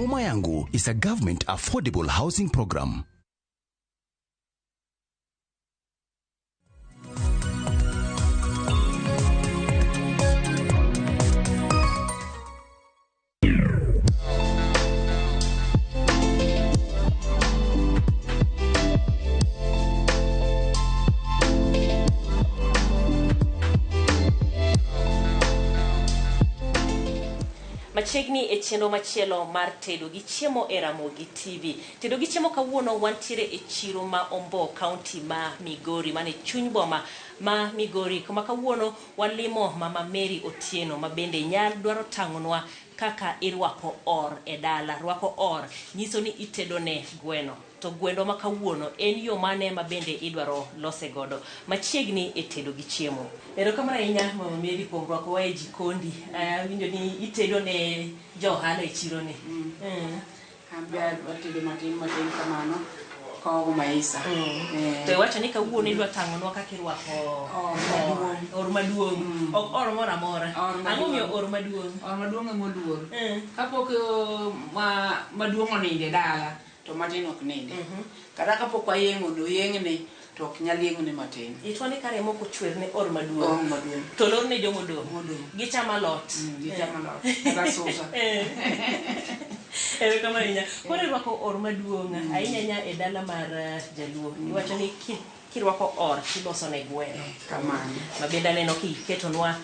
Boma Yangu is a government affordable housing program. Machegni e chenro machielo mar Tedo gi Chiemo e Ramogi TV. Tedo gi Chiemo kawuono wantiere e chiro ma Ombo County ma Migori, mane chuny boma ma Migori. Kuma kawuono walimo Mama Mary Otieno ma bende nyal dwaro tang'onwa kaka irwako or e dala. Rwako or nyiso ni itedo ne gweno. To gwendo ma kawuono en yo mane ma bende idwaro lose godo. Machiegni e Tedo gi Chiemo. Erokamano ahinya Mama Mary kuom rwako wa e jikondi. Winjo ni itedo ne johala e chiro ni. Ambia watedo matin kamano ko maisa. To iwacho ni kawuono idwa tang'onwa kaka irwako or maduong'. Ok or moro amora. Ang'o miyo or maduong'? Or maduong' ema oluor. Kapok maduong' oninde dala to matin ok ninde. Kata kapok wayeng'o do yeng'ne to ok nyal yeng'ne matin. Itwani kare moko chwer ne or maduong'. Or maduong'. To lor ne jomo dong'. Gichama lot. Gichama lot. Kata sosa. Erokamano ahinya. Koro irwako or maduong' ahinya e dala mar Jaluo. Iwacho ni kirwako or tiloso ne gweno. Kamano. Ma bende aneno kiketonwa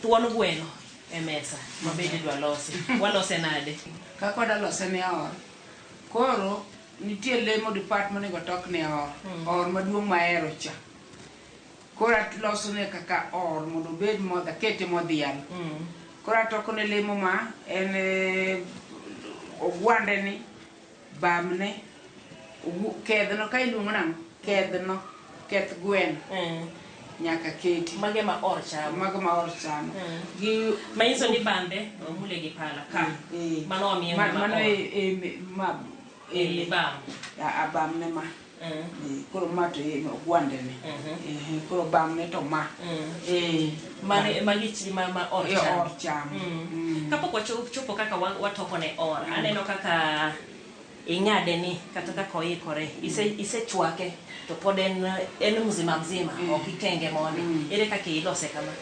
thuon gweno e mesa. Ma bende dwa losi. Walose nade? Kaka wadalose ne or. Koro nitie lemo department go tok ne or maduong' mahero cha. Koro aloso ne kaka or mondo obed modha kete modhial. Koro atoko ne lemo ma en ogwande ni bamne kedhno ka iluongo nang'o kedhno keth gweno nyaka keti mage ma or chamo gi manyiso ni bambe mule gi pala ka mano omiyo mano bam bamne ma koro ma to ogwande ni koro bamne to ma magi chi ma or chamo kapok wachopo kaka watoko ne or aneno kaka ing'ade ni kata kaka oikore isechwake to pod en mzima ok ikenge mondi ere kaka ilose kama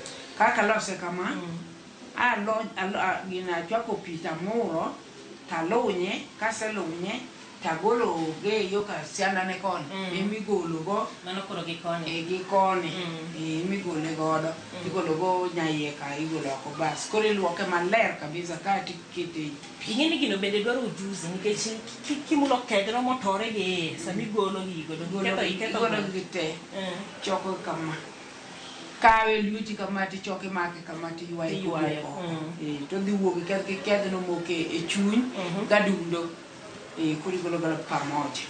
gina chwako pi tamuro talunye kaselunye tagolo ge yo ka sianda ne kon emigolo go mano koro gi koni emigole godo igolo go nyaie ka igolo ko bas koro iluoke maler kabisa ka tikite ingeni gino bende dwaro ujuzi nikech kimulo kedro motore gi samigolo gigodo igolo gite choko kama kawe luti kama ti choke make kama ti yuaye to dhi wuogi kedno moke e chuny gadundo kuri golo gala pamoja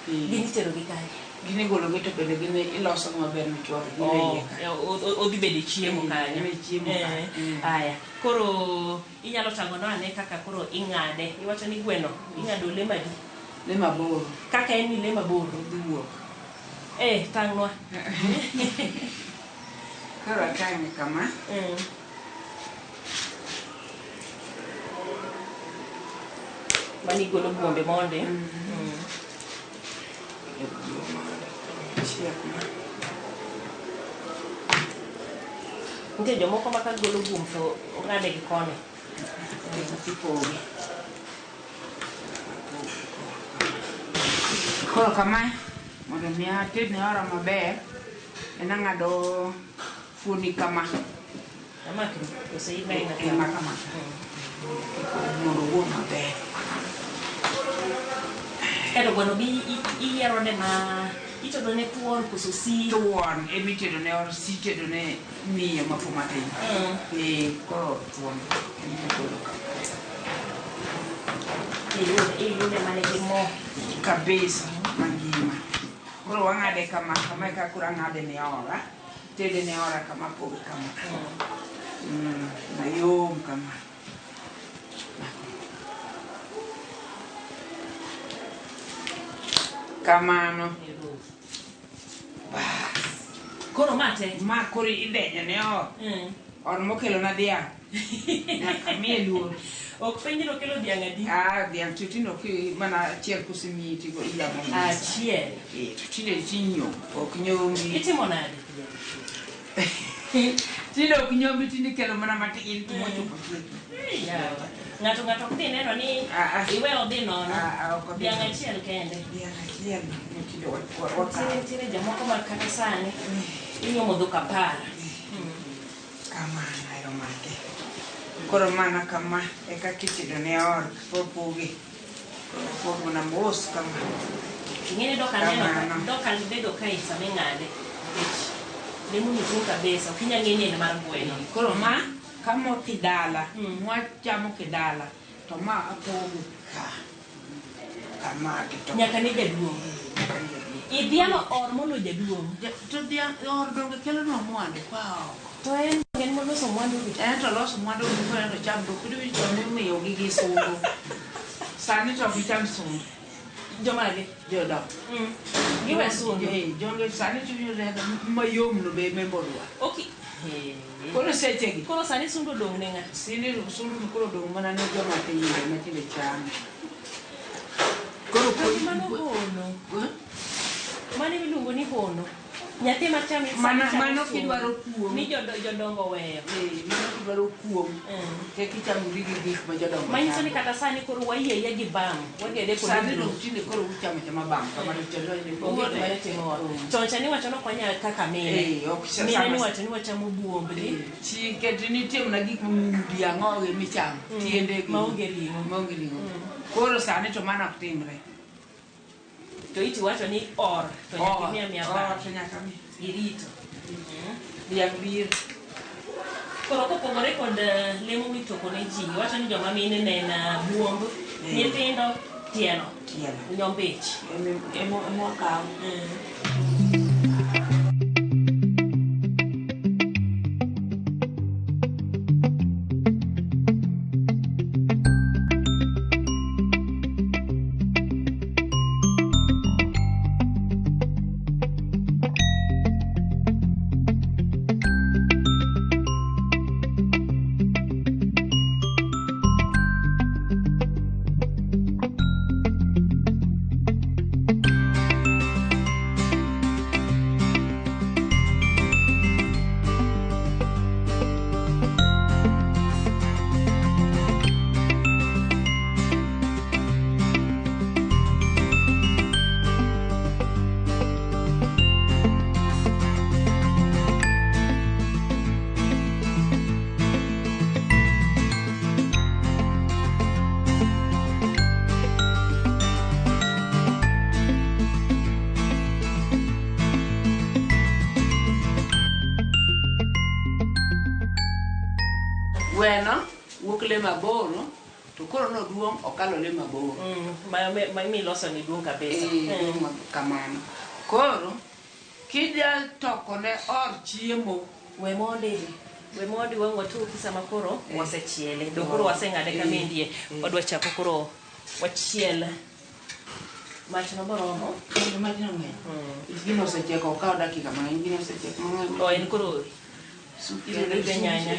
gini tero gi kae gini golo geto bende gini iloso maber michwaro gini odhi bede chiemo kanyo aya koro inyalo tang'onwa ane kaka koro ing'ade iwacho ni gweno ing'ado le maboro kaka en ni le maboro dhi wuok tang'nwa koro atang'e kama mani golo buombe monde nitie jomoko ma ka golo buom to ong'ade gi koni koro kama mondo mi ated ne ora maber en ang'ado fuoni kama mondo wuog maber. Ero gweno bi iyiero ne ma itedo ne thuon koso si thuon emitedo ne or si tedo ne miyo mafu matin koro thuon ilude mane gi mo kabisa mangima koro wang'ade kama eka koro ang'ade ne ora tede ne ora kama pogi kama mayom kama kamano koro mate ma koro idenyo ne or mokelo na dhiang' nyaka miye luor Ok penjiro kelo dhiang' adi? Dhiang' to tino mana achiel kosemiti go iyamo. Achiel. To tinde tinyo, ok nyombi. Itimo nade? Tinde ok nyombi tinde kelo mana matin to mochopo tieki. Yawa. Ng'ato ok dhi neno ni iwe odhi nono. Dhiang' achiel kende. Dhiang' achiel tinde Nitiere jomoko ma kata sani inyuomo dhok 10. Kamano ahero make. Koro mana kama eka kitedo ne or popogi. Pogo na mos kama. Ing'eni dok bedo ka sama ing'ade. Lemo ni tung kabisa, ok inyal ng'eni en mar gweno. Koro ma kamo kidala, mwachamo kidala, to ma apogo ka. Kama kito. Nyaka ne jaduong'. Idhiamo or molo jaduong'. To dhiang' or donge kelo no mwandu kwa oko. To en moloso mwandu gi. En to loso mwandu gi kwa no cham do kudu to ne miyo gi sungu. Sani to gi cham sungu. Jomage Jodak. Giwe sungu. Jonge sani to yore mayom no be memborwa. Okay. Koro sechegi. Koro sani sungu dong' ne ng'a? Sini sungu koro dong' mana ne joma tiyo matinde cham. Koro mano hono. Mane miluongo ni hono. Nyathi macham mano kidwaro kuom. Ni jodongo weyo. Mano kidwaro kuom. Kichamo gi gik ma jodongo. Manyiso ni kata sani koro wayeye gi bam. Wagede kod sani dong' tinde koro uchamo bam. Kamano chendo ni. Chon cha ni wacho no konya kaka mine. Mine ni wacho ni wachamo buombni. Chike nitie mana gik dhiang' oge michamo. Tiende gi. Maonge ring'o. Koro sani to mana ok timre. To iti wacho ni or to nyaka miya or to nyaka mi irito dhiang' bir. Koro kopogore kod lemo mitoko ne ji wacho ni joma mine ne en buomb, nyithindo tielo nyombich emo kaw. Gweno wuok le maboro to koro no duong' okalo le maboro. Ma miloso ni duong' kabisa. Kamano. Koro kidya toko ne or chiemo. We modi wang watuki sama koro wasechiele. Do koro waseng'ade kamindie. Wadwa chako koro wachiel. Mach no boromo. Mach no ng'eny. Gino osecheko okawo dakika mang'eny. Gino osecheko mang'eny. O en koro irude nyanya.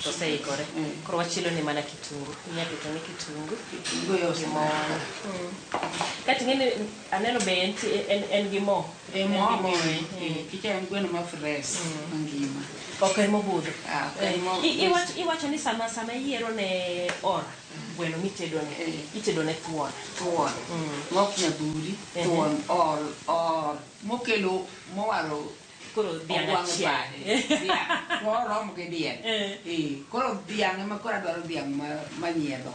To seikore. Koro wachielo ni mana kitungu. Nyaketo ni kitungu. Kitungu yose mo. Kati ngene aneno be en gi mo. Mo. Kicha en gweno ma fresh mangima. Ok en mobudho. Iwacho ni sama yiero ne or gweno itedo ne thuon. Mok nyabudi. Thuon or mokelo mowaro. Koro dhiang' achiel. Oromo gi diel. Koro dhiang' ema koro adwaro dhiang' manyiedho.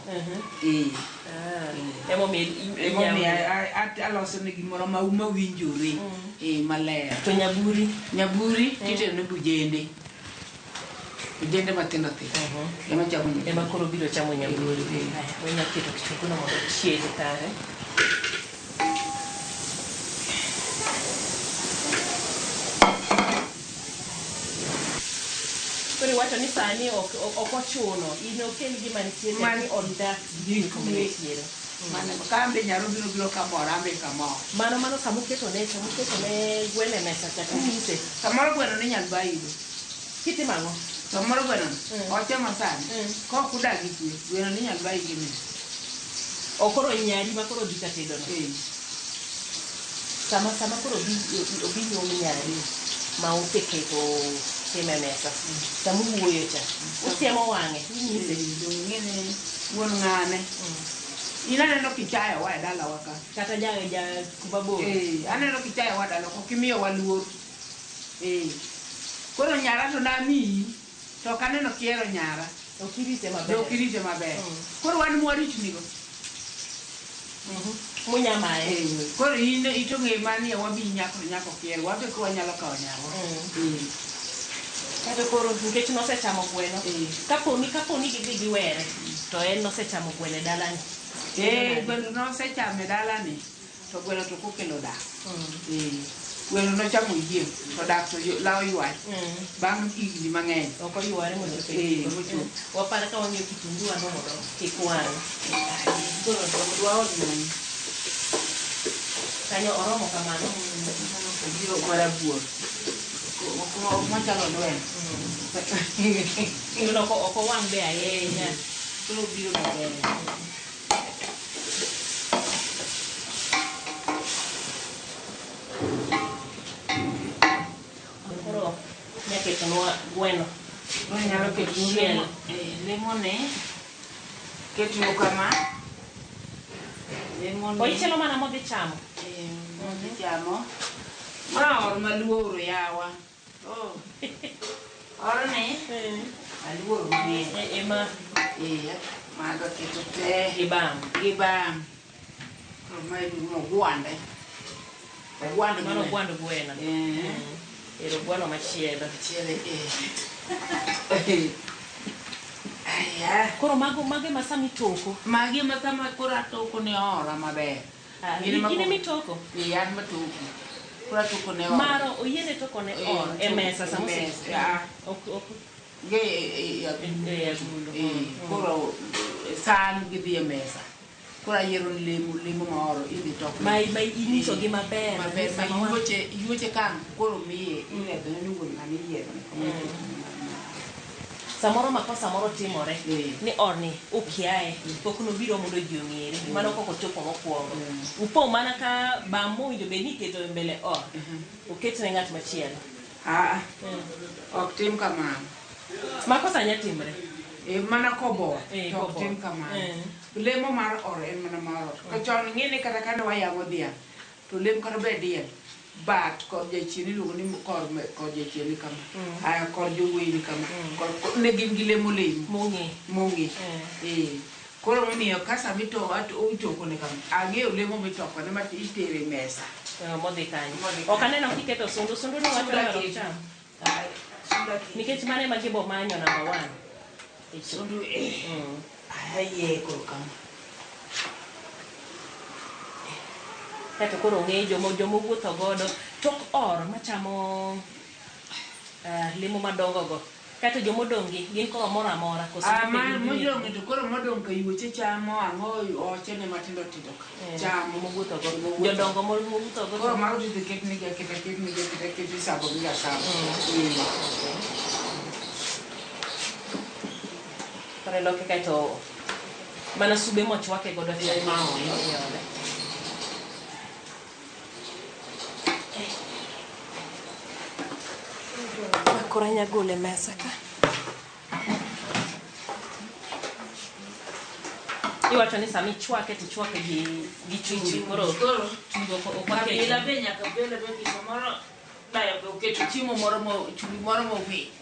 Emomiyo aloso ne gimoro mawinjore maler. To nyaburi titedo ne bujende. Bujende matindo tindo. Ema koro biro chamo nyaburi. Wanya keto kitungu no mondo chiegi kare. Kuri wacho ni sani ok ochuno in okel gima nitiere mani on that gik mitiere. Mane kambe nyaro biro kamoro ambe kamoro. Mano samuketo ne gwene mesa kata kite. Kamoro gweno ne nyal bayido. Kite mango. Tomorrow gweno. Ocha masani. Ko kudagi tu. Gweno ni nyalba igimi. Okoro nyari makoro dika tedo no. Sama koro obi nyomi nyari ma okeketo tema mesa. Samu wuoyo cha. Usiemo wange. Nyise ngene won ngane. Ina neno kichaya wa dala waka. Kata ja kubabo. Aneno kichaya wa dala ko kimiyo waluor. Koro nyara to na mi to kaneno kiero nyara. Okirite maber. Okirite maber. Koro wan mwari chnigo. Munya mae. Koro ine ito nge mani wabi nyako kiero. Wabe ko wanyalo kawo nyaro. Kata koro nikech nosechamo gweno. Kaponi giwere to en nosechamo gweno dalani. Gweno nosechamo dalani to gweno to kokelo dak. Gweno nochamo yie to dak to lawo ywach. Bang' higni mang'eny. Oko yware mondo wapara ka wang'eyo kitungu ano mondo kik wang'. Koro dwa odni. Kanyo oromo kamano. Biro marabuor. Machalo lwen. Ino oko wang' be ahinya. Koro biro maber. Koro nyaketonwa gweno. Nyalo keto lemone. Keto kama. Lemone. Oichelo mana modhi chamo. Modhi chamo. Ma or maluoro yawa. Orne. Aluoro ni. Ema. Mago keto te. Gibam. Mai mo gwande. Mano gwando gweno. Ero gweno machielo. Koro mago masami toko. Magi masama kora toko ne ora maber. Gine mitoko? Yan matoko. Kora toko ne ora. Maro oyiene toko ne ora. E mesa samose. Koro san gidhi e mesa. Kora yero lemo maoro idhi toko. Mai iniso gi maber. Maber ma yuoche kan koro miye iledho ne wuon ngani yiero. Samoro makosa moro timore ni orni ukiae pok nobiro mondo ji ong'ere mano koko chopo mokwongo upo mana ka bamo winjo be ni keto mbele uket ne ng'at machielo ok tim kamano makosa nya timre mana kobo ok tim kamano lemo mar or en mana mar or ka chon ng'ene kata kane wayango dhiang' to lemo kata be diel bat kod jachieni luongo ni kod jachieni kama kod jowuoyi kama ne gin gi lemo mongi koro momiyo ka sama itoko ne kama ang'eyo lemo mitoko ne mati itere mesa modhi kanyo ok aneno kiketo sundu ni wacho cham nikech mane ma gibo manyo number 1 sundu aye koro kama Kato koro ng'e jomo wuotho godo tok or machamo lemo madongo go kata jomo dongi gin koro mora koso modongi to koro modong ka yuoche chamo ang'o ochene matindo tindo chamo wuotho go jodongo mo wuotho go koro maro dhi ket ni get sabo gi sabo kare loke kato mana sube mochwake godo Koranya gole mesa ka. Iwacho ni sami chwake tichwake gi chumbi koro chumbi okwake ila be nyaka bele be samoro dayo be keto chiemo moro mo chumbi moro mo wi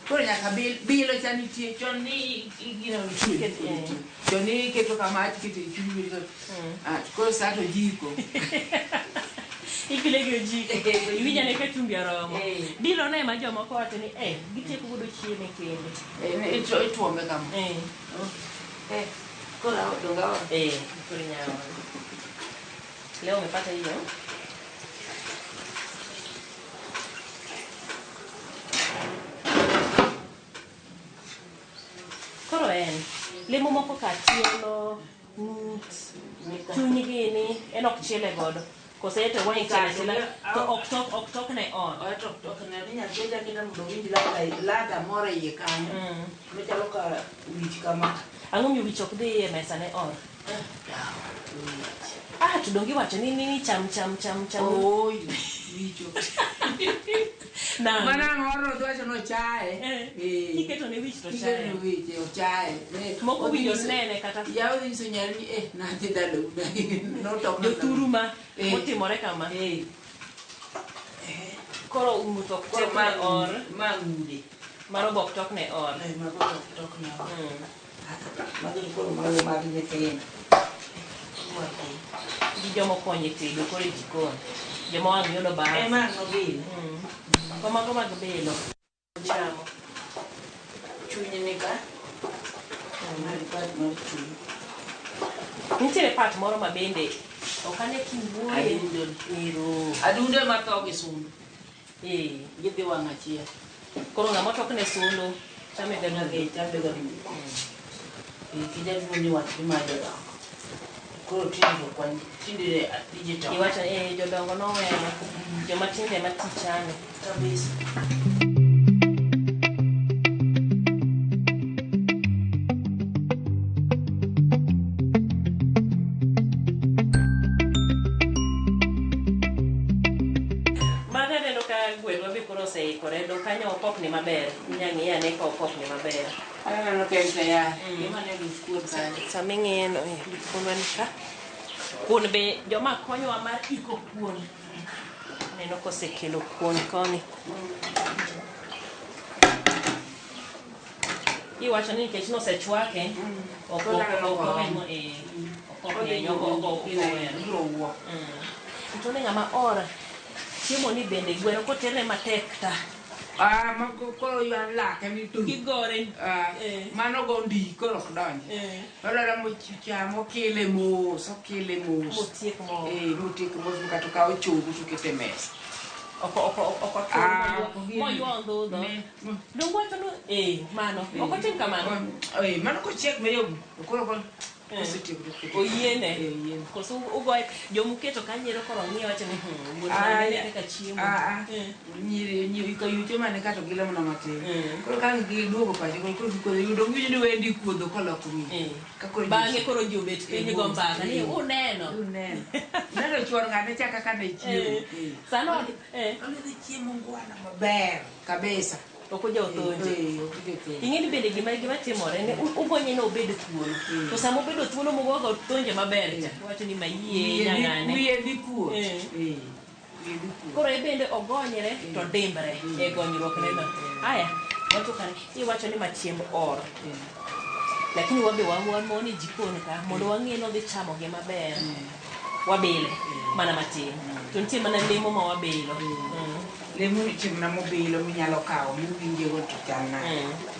koro nyaka bilo chani tie chon ni igino chon ni keto kama keto chumbi koro sa to jiko Ikile jiko iwinya ne ketumbi aromo bilo na ma joma ko wacho ni gitieko godo chiemo kende ituome kama kora donga kuri nyawa leo umepata hiyo koro lemo moko ka tielo chuny gini en ok chiele godo Kose to wang sila to ok tok ne on. Tok ne ni nyathi da kita mondo winj lada moro iye kanyo. Machalo ka wich kama. Ang'o mi wich ok dhi e mesa ne or? To dongi wacho ni cham. Oi, wicho. Na. Mana ngoro to wacho no chae. Iketo ne wich to chae. Iketo ne wich o chae. Moko winjo nene kata. Yaw nyiso nyari ni na dhi dalo no tok no. Joturu ma otimore kama. Koro umutok tek ne or. Ma ngude. Maro bok tok ne or. Maro bok tok ne or. Magi koro malo mag nyithindo. Gi jomo konyo tedo koro e jikon. Joma wang' yudo bas. Ma no bilo. Mago mag bilo. Chamo. Chunye ni ka. Nitiere pat moro ma bende ok ane kiwuoye. Adundo ma tho gi sundu. Gidhi wang' achiel. Koro ng'ama tok ne sundu chame ga chame ga kijana ni wach ma jodongo. Koro tinde digital. Iwacho jodongo noweyo. Joma tinde ma tichane. Kabisa. Kore do kanyo opokni maber. Nyang'i ane ka opokni maber. Aneno ka en tayari. Gima ne lukuon kanyo. Sama ing'eno lukuon man ka. Kuon be joma konyowa mar iko kuon. Neno kosekelo kuon koni. Iwacho ni nikech nosechwake. Ntone ng'ama ora. Chiemo ni bende gweno kotere matek ta. Koro yuan lake ni tu. Kigore. Mano go ndi koro ok donje. Olora mochamo kile mos. Motiek mos. Motiek mos kata ka ochogo to kete mesa. Oko moyuan dhodo. Dongo wacho no mano. Oko tim kamano. Mano kochiek meyo. Koro oyiene koso ugoy jomuketo kanyiero koro ng'iyo wacho ni wuotho kaka chiemo nyiri ko yuto mane kato gila mona matin koro kan gi duogo pacho koro yudo winjo ni wendi kuodho koloko mi bang'e koro jobet piny go mbaka ni uneno chwor ng'ane chaka kane chiemo sano olidhi chiemo ngwana maber kabisa. Okuja othonje. Ing'eni bende gima timore ne ubonye no obed thuolo. To sama obedo thuolo mogogo thonje maber cha. Wacho ni mayie nyang'ane. Wiye dhi kuo. Koro bende ogonyre to dimbre e gonyruok ne no. Aya, wacho kare iwacho ni machiemb or. Lakini wabe wan moni jikon ka mondo wang'e no dhi chamo gi maber. Wabile mana matin. To nitie mana lemo ma wabilo. Lemo ni chimna mobilo minyalo kawo miwinje go to chana.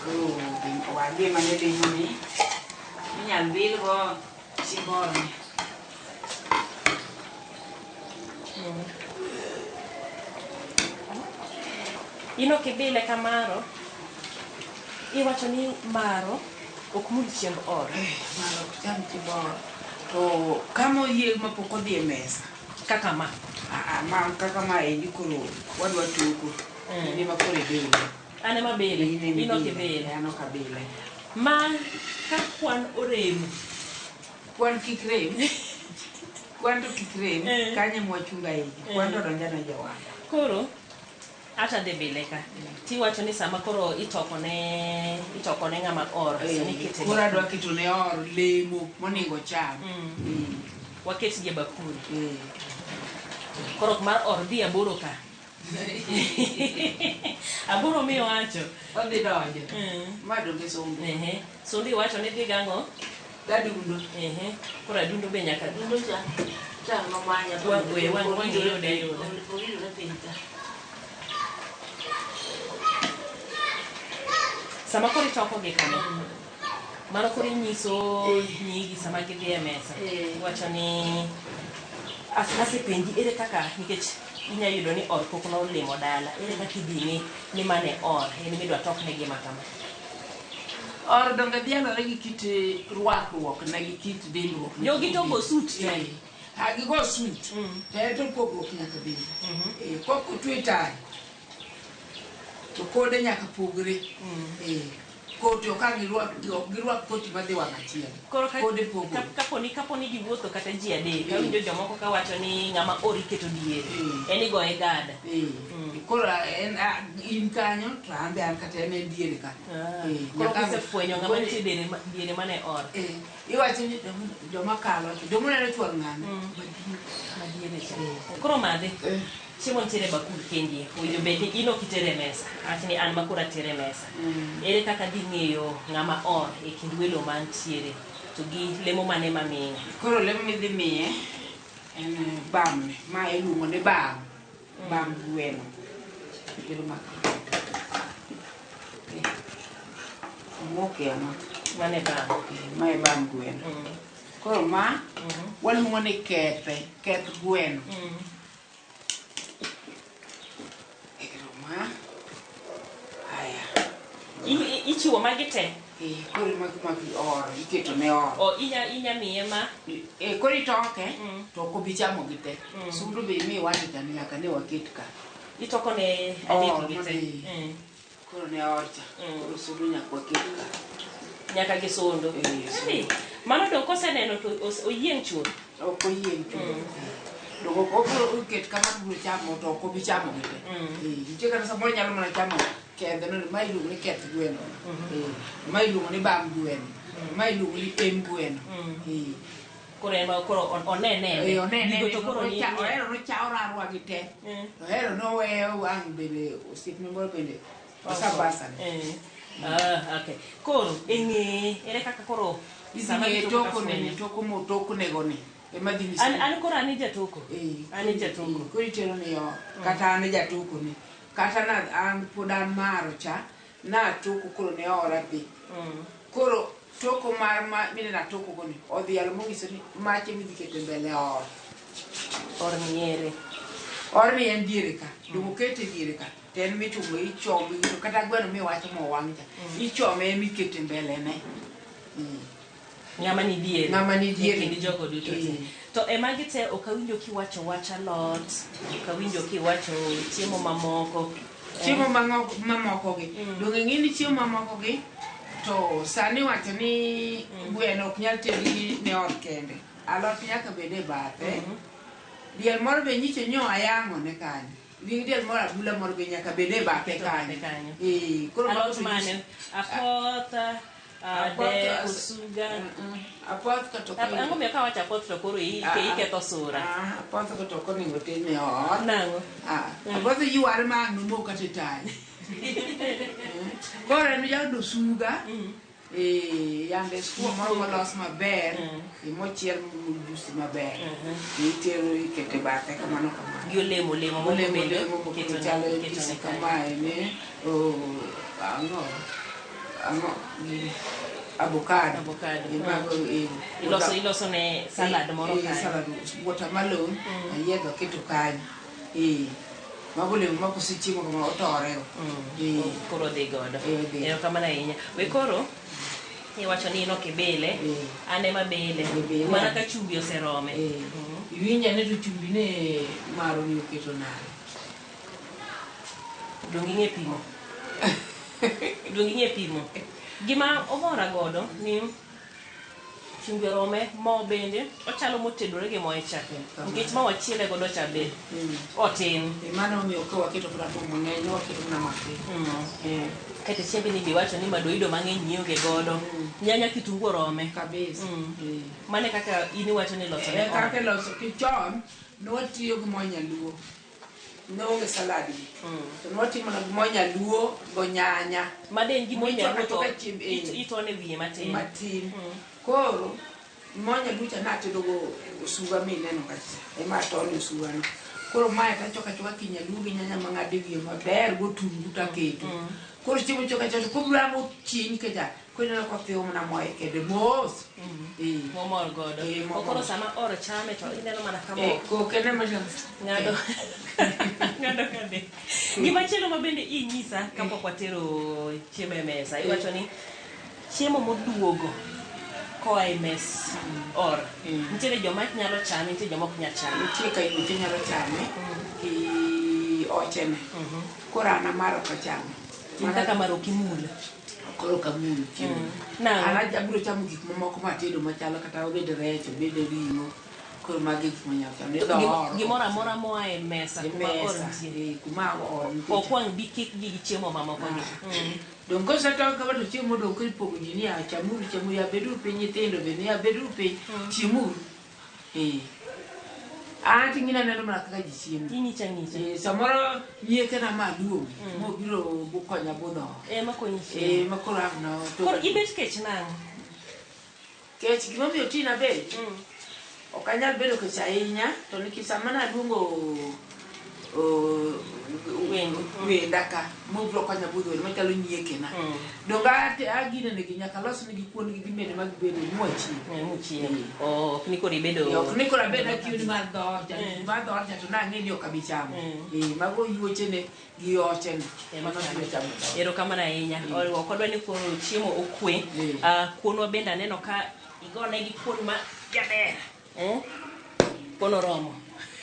Koro wage mane lemo ni minyal bil go chibore. Ino kibile kamaro. Iwacho ni maro ok mul chiemb or. Maro cham chibor. To kamo yie mapoko dhi e mesa. Kaka ma. Kaka ma endi koro wadwa tuko. Ni ma kore bile. Ane ma bile. Ino kibile. Ano kabile. Ma ka kwan orem. Kwan kik rem. Kwan to kik rem. Kanye mwachunga hiji. Kwan to donjana jawanda. Koro ata de bile ka. Ti wacho ni sama koro itoko ne ng'ama or. Koro adwa keto ne or lemo monego cham. Waket je bakuri. Koro mar or dhi aboro ka. Aboro miyo wacho. Odhi donjo. Ma donge sombo. Sombi wacho ni dhi gang'o? Dadundo. Koro adundo be nyaka dundo cha. Chang no manya. Wang yude. Sama koro itoko gi kama. Mano koro inyiso nyigi sama gidhi e mesa. Wacho ni asepenji ere kaka nikech inya yudo ni or pok nolimo dala. Ere kaka idhi ni mane or en midwa tokne gima kama. Or donge dhialore gi kit rwakruok na gi kit dindruok. Jogi to go suit Hagi go suit. Teto pogruok nyaka bedi. Koko twetai. To kode nyaka pogre. Koti okang giruak koti madhi wang' achiel. Kode pogre. Kaponi giwuotho kata ji adek, kawinjo jomoko kawacho ni ng'ama ori keto diere. En igoye gada. Koro in kanyo to an be an kata en diere ka. Koro kisefwenyo ng'ama nitie diere mane or. Iwacho ni joma kalo, joma neno chuor ng'ano. Madiere cha. Koro madhe. Chiemo nitiere bakul kendi, owinjo bed ni in ok itere mesa, awach ni an makoro atere mesa. Ere kaka dhi ng'eyo ng'ama or e kind welo mantiere to gi lemo mane mamiye? Koro lemo midhi miye en bamne, ma iluongo ni bam gweno. Kelo maka. Moke ama. Mane bam? Ma e bam gweno. Koro ma waluongo ni keth gweno. Ichiwo magi te? Koro magi or, iketo ne or. O inya miye ma? Koro itoke, to ok obi chamo gi te. Sundu be imiye wate cha nyaka ne waket ka. Itoko ne adek gi te? Koro ne or cha. Koro sundu nyaka waket ka. Nyaka gi sundu? Mano dong koseneno to oyieng' chuth? Ok oyieng' chuth. Dong ok oket kama biro chamo to ok obi chamo gi te. Nitie kata samoro nyalo mana chamo kedhe no, ma iluongo ni keth gweno. Ma iluongo ni bam gweno. Ma iluongo ni em gweno. Koro en ma koro onene. Onene. Ohero nochao rarwa gi te. Ohero noweyo wang' bende osiepne moro bende osabasa. Okay. Koro ere kaka koro sama toko motoko nego ni. An koro an jatoko. An jatoko. Koro itero ni yo. Kata an jatoko ni. Kata na an podan maro cha na toko koro ne ora bi. Koro toko mar mine na toko goni odhi alo mongiso ni mache midhi kete mbele or. Or niere. Or ni en diere ka. Dongo kete diere ka. Ten michumo ichome kata gweno miwacho mo wang' cha. Ichome mikete mbele ne. Ng'ama ni diere. Ng'ama ni diere. Kindi jogo duto te. To magi te ok awinjo kiwacho wach alot, ok awinjo kiwacho chiemo mamoko. Chiemo mamoko gi. Donge ing'e ni chiemo mamoko gi to sani wacho ni gweno ok nyal tedi ne or kende. Alot nyaka bede e bathe. Diel moro be nyicho nyo ayang'o ne kanyo. Ring diel moro abula moro be nyaka bede e bathe kanyo. Koro alot mane? Apoth, ade, osuga. Apoth kato ko. Ang'o miyo kawacho apoth to koro iketho sura? Apoth kato ko onego ted ne or. Nang'o? Apoth yuare ma ang' nomok kata tayo. Koro en jaudo osuga. Yande skuma moro molos maber, mochiel mudusi maber. Itero ikete bathe kamano kamano. Gi olemo bende chalo kisi kamae ne avocado. Iloso ne salad moro kanyo. Salad watermelon ayiedho keto kanyo. Mago olemo ma kosechiemo kama otorego. Koro dhi godo. Erokamano ahinya. We koro iwacho ni ino kibele, an ema bele, mana ka chumbi oserome. Iwinja ne to chumbi ne maro ni oketo nade. Dong ing'e pimo. Dong ing'e pimo. Gima omora godo ni chumbi orome, mo bende ochalo motedore gi mo e chak. Nikech ma wachiele godo cha be otin. Mano omiyo ka waketo prato mang'eny, waketo na matin. Kete chiembe ni biwacho ni madoido mang'eny nyiewoge godo. Nyanya kitungu orome. Kabisa. Mane kaka in iwacho ni loso ne. Kaka loso kichon, nwatiyo gi mo nyaluo. Noonge salad gi. To nwatimo na gi mo nyaluo go nyanya. Maden gi mo nyaluo to itone wiye matin. Matin. Koro mo nyaluo cha natedo go osuga mineno kacha. Ema atone osuga no. Koro mae tachoka kinyaluo gi nyanya mang'ade wiye maber gotungu taketo. Koro chiemo choka choka kubramo chiny keja. Kweno ko thiyo na moe kede mos. Momor godo. Koro sama oro chame to ineno mana kamo. Ko kene ma ngado. Ngado kade. Gima chielo mabende inyisa kapok watero chiemo e mesa. Iwacho ni chiemo moduogo koa e mes or. Nitiere joma nyalo chame, nitiere joma ok nyal chame. Nitie ka ute nyalo chame gi ochene. Koro an amaro ka chame. In kaka maro kimul. Koro kamul chiemo. An abiro chamo gik mamoko matedo machalo kata obed rech, obed ring'o. Koro magi gik manyalo chamo. Gimoro amora moa e mesa kuma or nitie. Kuma or nitie. Ok wang' bi kik gi chiemo mamoko gi. Dong kosetong kama to chiemo dong kipogo ji ni chamuru chiemo ya bedu piny nyithindo bende ya bedu piny chiemuru. An ting'ina neno mana kaka ji chiemo. Ing'icha ng'icha. Samoro nyieke na maduong' mobiro konya budho. Makonyi chiemo. Makoro an no. Koro ibet kech nang'o? Kech gimomiyo tina bet. Ok anyal bedo kech ahinya to nikech sama naluongo wenda ka mobiro konya budho machalo nyieke na. Donga agine gi nyaka los negi kuon gi gimede mag bedo Muchiemo. Ok ni koro ibedo. Ok ni koro abedo kiuni mar dhoja. Mar dhoja to nang'e ni ok abichamo. Mago yuochene gi ochene. Erokamano ahinya. Ok wadwa ni koro chiemo okwe. Kuonwa bende aneno ka igone gi kuon ma jaber. Kuon oromo.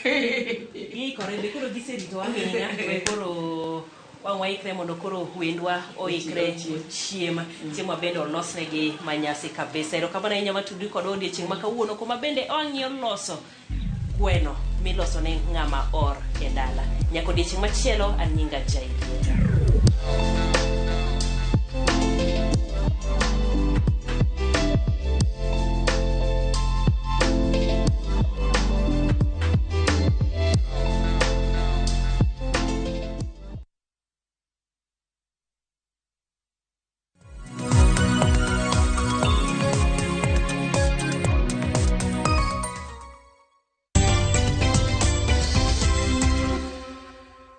Giikore be koro giserito ahinya. Koro wang' waikre mondo koro wendwa oikre chiemo bende olosnegi manyasi kabisa. Erokamano ahinya matudri kod odiochieng' ma kawuono kuma bende wang'iyo loso gweno miloso ne ng'ama or e dala. Nyaka odiochieng' machielo an nyinga Jairieta.